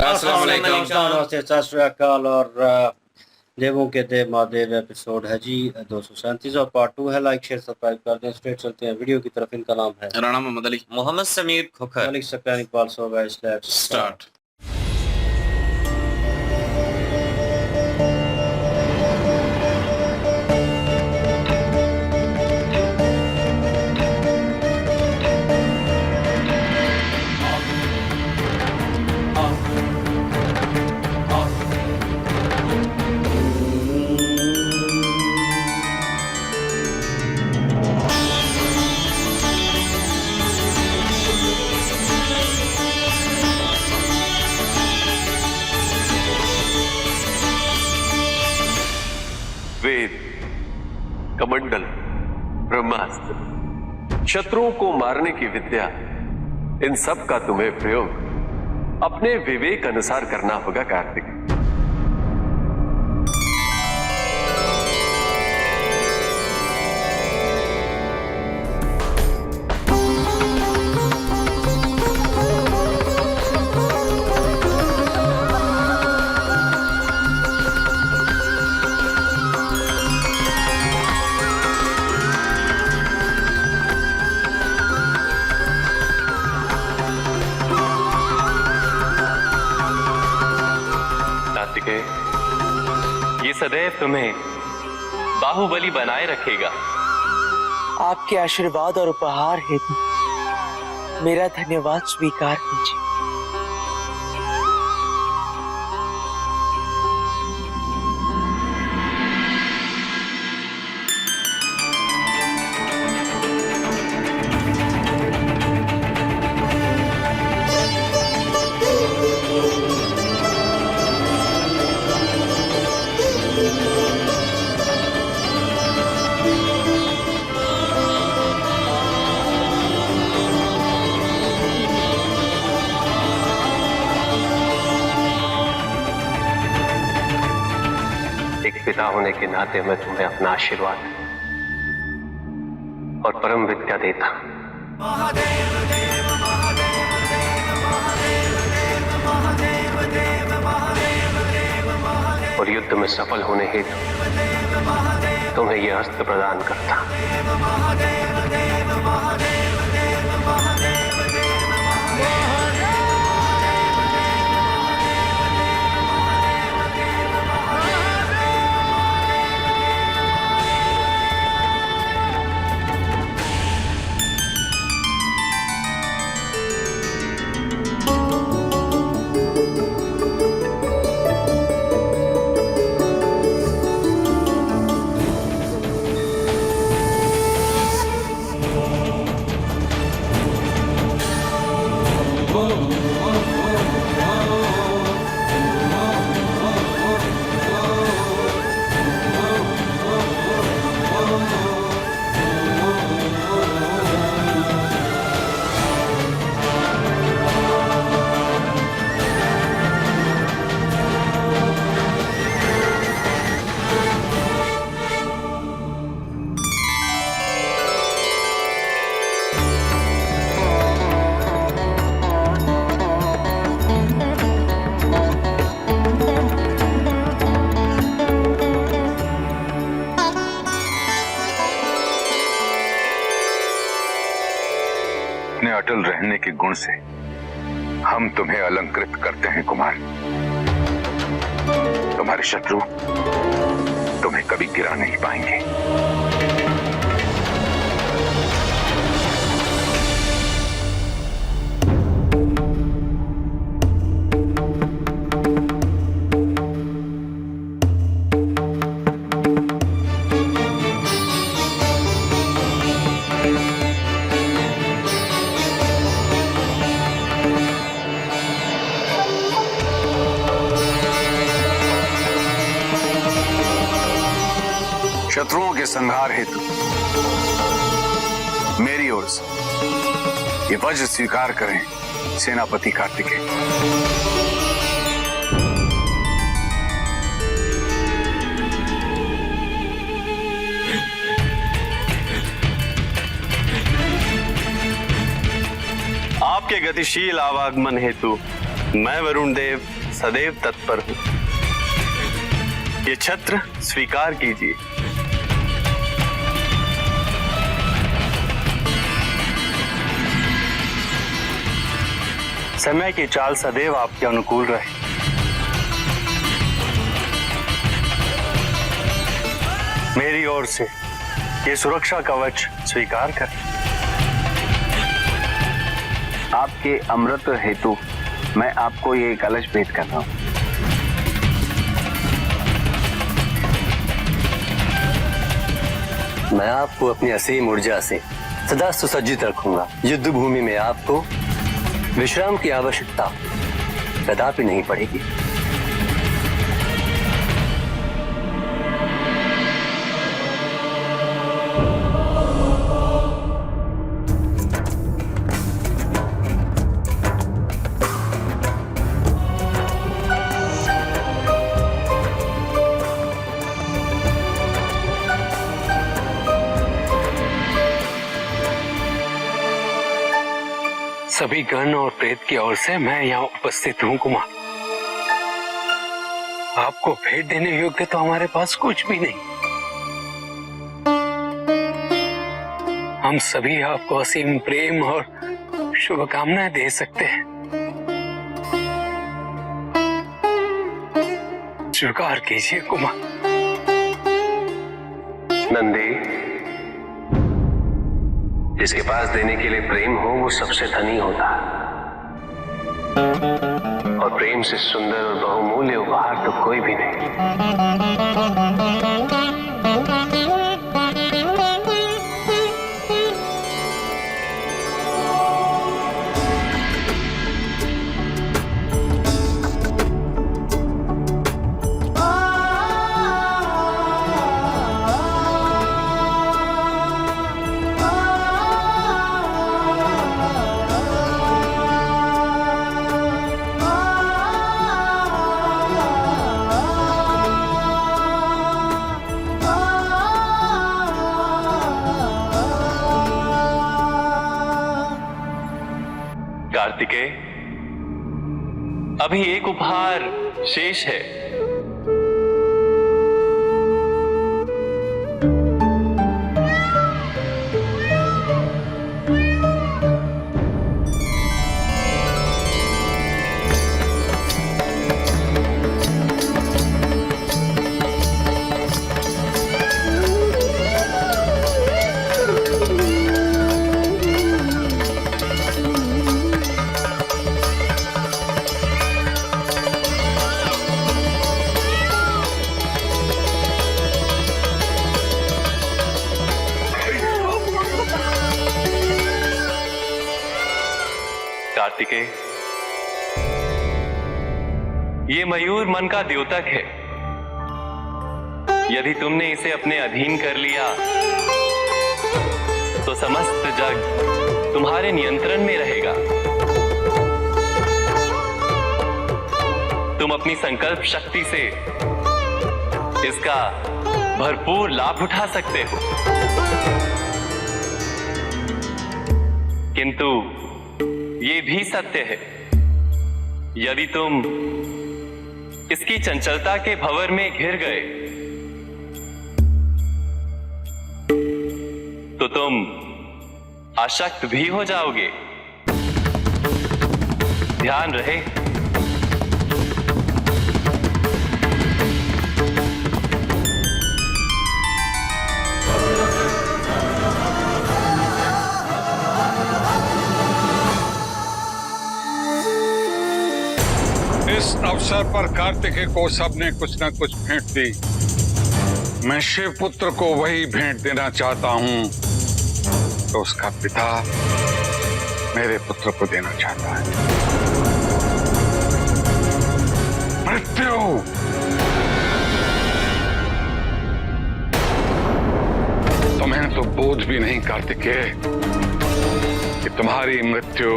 अस्सलाम वालेकुम। सत श्री अकाल। और देवों के देव महादेव एपिसोड है जी 237 और पार्ट 2 है। लाइक शेयर सब्सक्राइब कर दें। स्ट्रेट चलते हैं वीडियो की तरफ। इनका नाम है राणा मोहम्मद अली, मोहम्मद समीर खोखर, मलिक सकलानी इकबाल सोगा। स्टार्ट। वेद, कमंडल, ब्रह्मास्त्र, शत्रुओं को मारने की विद्या, इन सब का तुम्हें प्रयोग अपने विवेक अनुसार करना होगा कार्तिक। ये सदैव तुम्हें बाहुबली बनाए रखेगा। आपके आशीर्वाद और उपहार हेतु मेरा धन्यवाद स्वीकार कीजिए। पिता होने के नाते मैं तुम्हें अपना आशीर्वाद और परम विद्या देता। और युद्ध में सफल होने हेतु तुम्हें यह अस्त्र प्रदान करता। अपने अटल रहने के गुण से हम तुम्हें अलंकृत करते हैं कुमार। तुम्हारे शत्रु तुम्हें कभी गिरा नहीं पाएंगे। शत्रुओं के संहार हेतु मेरी ओर से ये वज्र स्वीकार करें सेनापति कार्तिकेय। आपके गतिशील आवागमन हेतु मैं वरुण देव सदैव तत्पर हूं। ये छत्र स्वीकार कीजिए। समय की चाल सदैव आपके अनुकूल रहे। मेरी ओर से ये सुरक्षा कवच स्वीकार करें। आपके अमृत हेतु मैं आपको ये कलश भेंट कर रहा हूं। मैं आपको अपनी असीम ऊर्जा से सदा सुसज्जित रखूंगा। युद्ध भूमि में आपको विश्राम की आवश्यकता कदापि नहीं पड़ेगी। सभी गण और प्रेत की ओर से मैं यहाँ उपस्थित हूँ कुमार। आपको भेंट देने योग्य तो हमारे पास कुछ भी नहीं। हम सभी आपको असीम प्रेम और शुभकामनाएं दे सकते हैं। स्वीकार कीजिए कुमार। नंदी, जिसके पास देने के लिए प्रेम हो वो सबसे धनी होता है, और प्रेम से सुंदर और बहुमूल्य उपहार तो कोई भी नहीं। कार्तिकेय, अभी एक उपहार शेष है। कार्तिकेय, ये मयूर मन का द्योतक है। यदि तुमने इसे अपने अधीन कर लिया तो समस्त जग तुम्हारे नियंत्रण में रहेगा। तुम अपनी संकल्प शक्ति से इसका भरपूर लाभ उठा सकते हो, किंतु ये भी सत्य है, यदि तुम इसकी चंचलता के भंवर में घिर गए तो तुम आसक्त भी हो जाओगे। ध्यान रहे। इस अवसर पर कार्तिकेय को सबने कुछ न कुछ भेंट दी। मैं शिव पुत्र को वही भेंट देना चाहता हूं तो उसका पिता मेरे पुत्र को देना चाहता है। मृत्यु। तुम्हें तो बोध भी नहीं कार्तिकेय कि तुम्हारी मृत्यु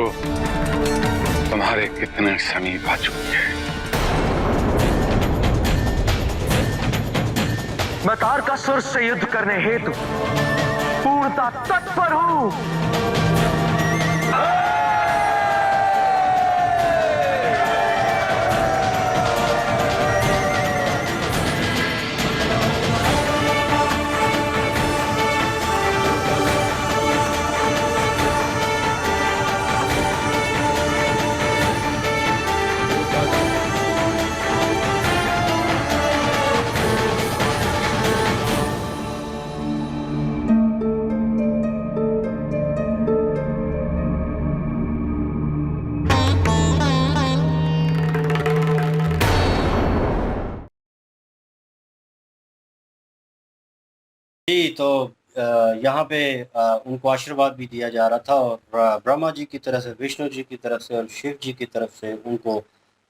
तुम्हारे कितने समीप आ चुकी है। मैं तारकासुर से युद्ध करने हेतु पूर्णता तत्पर हूं। तो यहाँ पे उनको आशीर्वाद भी दिया जा रहा था और ब्रह्मा जी की तरफ से, विष्णु जी की तरफ से और शिव जी की तरफ से उनको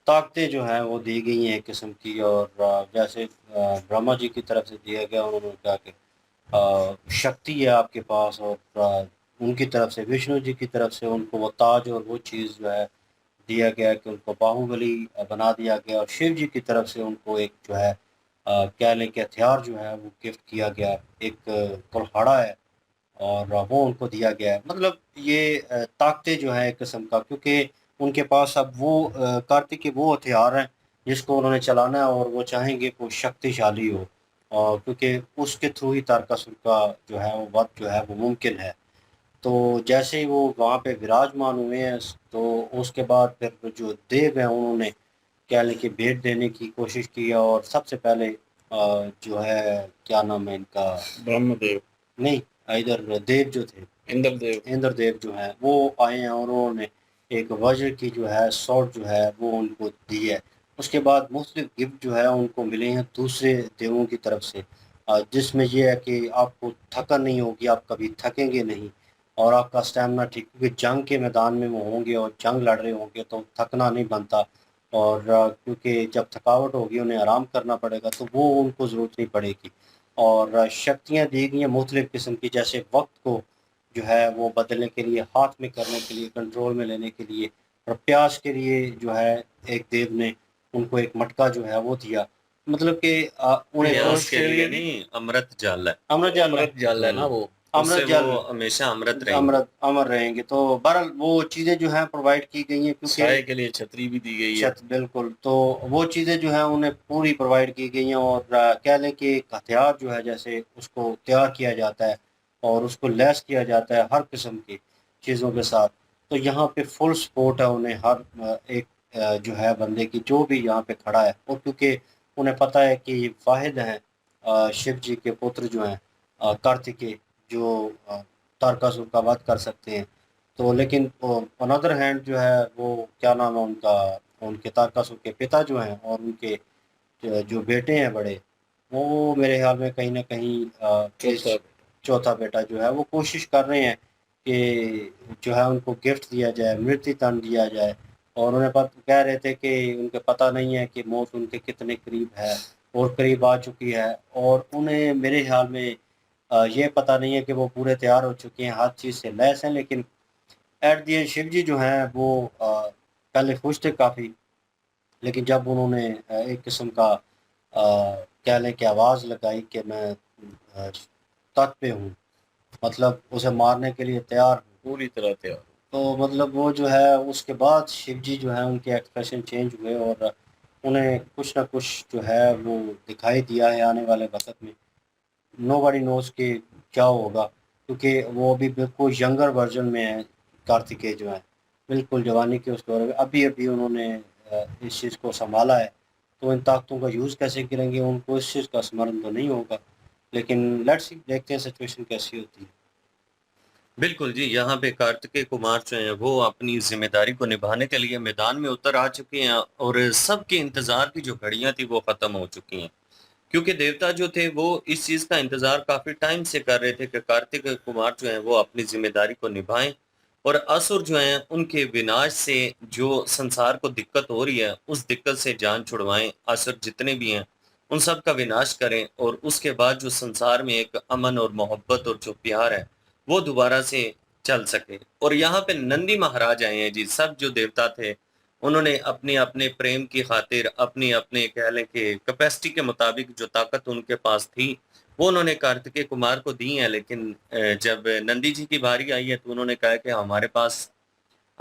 ताकतें जो हैं वो दी गई हैं एक किस्म की। और जैसे ब्रह्मा जी की तरफ से दिया गया, उन्होंने कहा कि शक्ति है आपके पास, और उनकी तरफ से विष्णु जी की तरफ से उनको वो ताज और वो चीज़ जो है दिया गया कि उनको बाहुबली बना दिया गया। और शिव जी की तरफ से उनको एक जो है कह लें कि हथियार जो है वो गिफ्ट किया गया, एक कुल्हाड़ा है और वो उनको दिया गया है। मतलब ये ताकतें जो है एक किस्म का, क्योंकि उनके पास अब वो कार्तिक के वो हथियार हैं जिसको उन्होंने चलाना है और वो चाहेंगे कि वो शक्तिशाली हो, और क्योंकि उसके थ्रू ही तारकासुर का जो है वो वध जो है वो मुमकिन है। तो जैसे ही वो वहाँ पे विराजमान हुए हैं तो उसके बाद फिर जो देव हैं उन्होंने कह लें कि भेंट देने की कोशिश की, और सबसे पहले जो है क्या नाम है इनका, ब्रह्मदेव, नहीं इधर देव जो थे, इंद्रदेव, इंद्र देव जो हैं वो आए हैं और उन्होंने एक वज्र की जो है स्वॉर्ड जो है वो उनको दी है। उसके बाद मुख्तलिफ गिफ्ट जो है उनको मिले हैं दूसरे देवों की तरफ से, जिसमें ये है कि आपको थकन नहीं होगी, आप कभी थकेंगे नहीं, और आपका स्टैमिना ठीक, क्योंकि जंग के मैदान में वो होंगे और जंग लड़ रहे होंगे तो थकना नहीं बनता। और क्योंकि जब थकावट होगी उन्हें आराम करना पड़ेगा तो वो उनको ज़रूरत नहीं पड़ेगी। और शक्तियाँ दी गई हैं मुख्तलिफ़ किस्म की, जैसे वक्त को जो है वो बदलने के लिए, हाथ में करने के लिए, कंट्रोल में लेने के लिए, और प्यास के लिए जो है एक देव ने उनको एक मटका जो है वो दिया। मतलब कि उन्हें प्यास के लिए नहीं, अमृत जल है। अमृत जल, अमृत जल है ना वो, अमृत उससे जल, वो हमेशा अमृत रहेंगे। अमृत अमर रहेंगे। तो बहरहाल वो चीज़ें जो हैं प्रोवाइड की गई हैं, साय क्योंकि के लिए छतरी भी दी गई है। बिल्कुल, तो वो चीज़ें जो हैं उन्हें पूरी प्रोवाइड की गई हैं। और कह लें कि एक हथियार जो है जैसे उसको तैयार किया जाता है और उसको लैस किया जाता है हर किस्म की चीज़ों के साथ, तो यहाँ पे फुल सपोर्ट है उन्हें हर एक जो है बंदे की जो भी यहाँ पे खड़ा है। और क्योंकि उन्हें पता है कि वाहिद हैं शिव जी के पुत्र जो हैं कार्तिकेय, जो तारकासुर का वध कर सकते हैं। तो लेकिन अनदर हैंड जो है वो क्या नाम है उनका, उनके तारकासुर के पिता जो हैं और उनके जो बेटे हैं बड़े, वो मेरे ख्याल में कहीं ना कहीं चौथा बेटा जो है वो कोशिश कर रहे हैं कि जो है उनको गिफ्ट दिया जाए, मृत्यु तन दिया जाए। और उन्हें कह रहे थे कि उनके पता नहीं है कि मौत उनके कितने करीब है और करीब आ चुकी है, और उन्हें मेरे ख्याल में ये पता नहीं है कि वो पूरे तैयार हो चुके हैं, हर चीज़ से लैस हैं। लेकिन एट दी एंड शिव जी जो हैं वो पहले खुश थे काफ़ी, लेकिन जब उन्होंने एक किस्म का कह लें कि आवाज़ लगाई कि मैं तट पे हूँ, मतलब उसे मारने के लिए तैयार हूँ, पूरी तरह तैयार। तो मतलब वो जो है उसके बाद शिव जी जो है उनके एक्सप्रेशन चेंज हुए और उन्हें कुछ ना कुछ जो है वो दिखाई दिया है आने वाले वक्त में। नोबडी नोज़ कि क्या होगा, क्योंकि वो अभी बिल्कुल यंगर वर्जन में है। कार्तिकेय जो है बिल्कुल जवानी के उस दौर में अभी अभी उन्होंने इस चीज़ को संभाला है, तो इन ताकतों का यूज़ कैसे करेंगे, उनको इस चीज़ का स्मरण तो नहीं होगा। लेकिन लेट्स सी, देखते हैं सिचुएशन कैसी होती है। बिल्कुल जी, यहाँ पे कार्तिकेय कुमार जो हैं वो अपनी जिम्मेदारी को निभाने के लिए मैदान में उतर आ चुके हैं और सबके इंतजार की जो घड़ियां थी वो खत्म हो चुकी हैं, क्योंकि देवता जो थे वो इस चीज का इंतजार काफी टाइम से कर रहे थे कि कार्तिकेय कुमार जो हैं वो अपनी जिम्मेदारी को निभाएं और असुर जो हैं उनके विनाश से जो संसार को दिक्कत हो रही है उस दिक्कत से जान छुड़वाएं, असुर जितने भी हैं उन सब का विनाश करें और उसके बाद जो संसार में एक अमन और मोहब्बत और जो प्यार है वो दोबारा से चल सके। और यहाँ पे नंदी महाराज आए हैं जी, सब जो देवता थे उन्होंने अपने अपने प्रेम की खातिर अपने अपने कह लें कि कैपेसिटी के मुताबिक जो ताकत उनके पास थी वो उन्होंने कार्तिकेय कुमार को दी है। लेकिन जब नंदी जी की बारी आई है तो उन्होंने कहा कि हमारे पास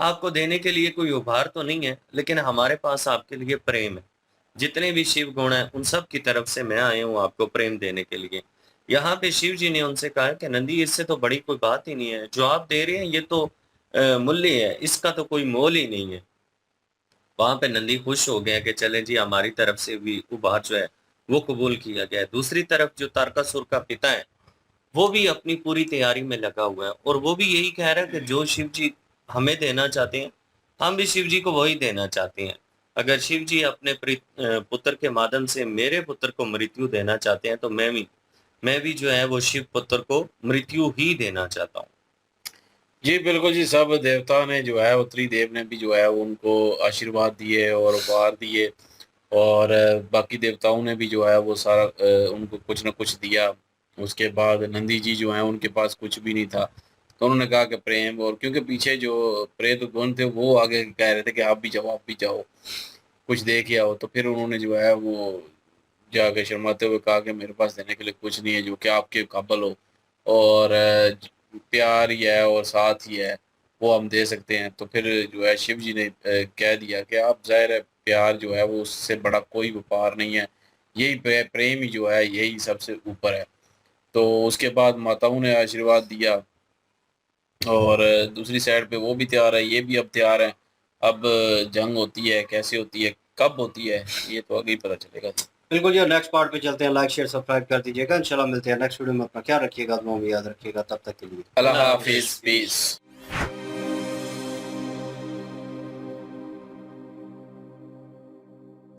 आपको देने के लिए कोई उपहार तो नहीं है, लेकिन हमारे पास आपके लिए प्रेम है। जितने भी शिव गुण हैं उन सब की तरफ से मैं आया हूँ आपको प्रेम देने के लिए। यहाँ पे शिव जी ने उनसे कहा कि नंदी इससे तो बड़ी कोई बात ही नहीं है, जो आप दे रहे हैं ये तो मूल्य है, इसका तो कोई मोल ही नहीं है। वहां पे नंदी खुश हो गया कि चले जी हमारी तरफ से भी उपहार जो है वो कबूल किया गया है। दूसरी तरफ जो तारकासुर का पिता है वो भी अपनी पूरी तैयारी में लगा हुआ है और वो भी यही कह रहा है कि जो शिव जी हमें देना चाहते हैं हम भी शिव जी को वही देना चाहते हैं। अगर शिव जी अपने पुत्र के माध्यम से मेरे पुत्र को मृत्यु देना चाहते हैं तो मैं भी मैं भी जो है वो शिव पुत्र को मृत्यु ही देना चाहता हूँ। जी बिल्कुल जी, सब देवता ने जो है वो त्रिदेव ने भी जो है वो उनको आशीर्वाद दिए और उपहार दिए, और बाकी देवताओं ने भी जो है वो सारा उनको कुछ ना कुछ दिया। उसके बाद नंदी जी जो हैं उनके पास कुछ भी नहीं था, तो उन्होंने कहा कि प्रेम, और क्योंकि पीछे जो प्रेत गण थे वो आगे कह रहे थे कि आप भी जाओ कुछ दे के आओ, तो फिर उन्होंने जो है वो जाके शर्माते हुए कहा कि मेरे पास देने के लिए कुछ नहीं है जो कि आपके काबिल हो, और प्यार ही है और साथ ही है वो हम दे सकते हैं। तो फिर जो है शिव जी ने कह दिया कि आप, ज़ाहिर है प्यार जो है वो उससे बड़ा कोई व्यापार नहीं है, यही प्रेम ही जो है यही सबसे ऊपर है। तो उसके बाद माताओं ने आशीर्वाद दिया, और दूसरी साइड पे वो भी तैयार है, ये भी अब तैयार है। अब जंग होती है, कैसे होती है, कब होती है, ये तो आगे ही पता चलेगा। बिल्कुल जी, नेक्स्ट पार्ट पे चलते हैं। लाइक शेयर सब्सक्राइब कर दीजिएगा। इंशाल्लाह मिलते हैं नेक्स्ट वीडियो में। अपना ख्याल रखिएगा, दुआ में याद रखिएगा। तब तक के लिए अल्लाह हाफिज, पीस।